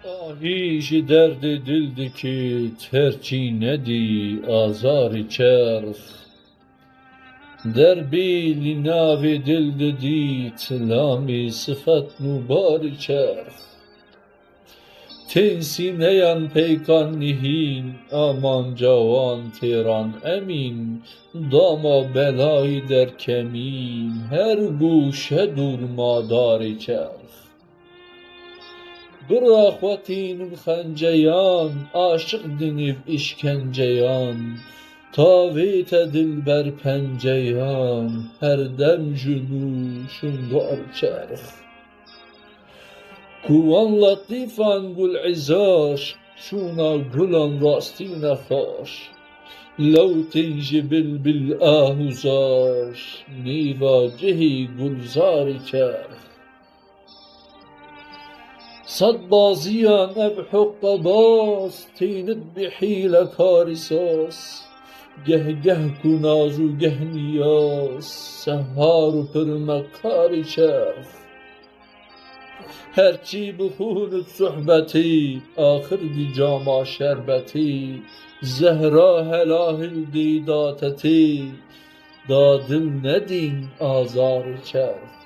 آهیش درد dildi ki terçinedi azar çerx در بیل ناو دل ددیت لامی صفت نوبار چرخ تنسینیان پیکان نهین aman cavan تیران امین داما belayı در کمین her گوشه durmadar çerx bırak vatinin xenceyan aşık dinif işkenceyan Tavit dilber penceyan her dem jünuşun var çerx Kuvan latifan gul izaş şuna gulan rastine faş Lev tinji bil ahuzaş niva cehi gulzar çerx Sad baziyan ev hukka bas tinid bihile karisas Geh geh kunaz u geh niyaz Sehar u pırmakari çerx Herçi buhunut sohbeti Ahir di cama şerbeti Zehra helahil didateti Da dil nedin azar çerx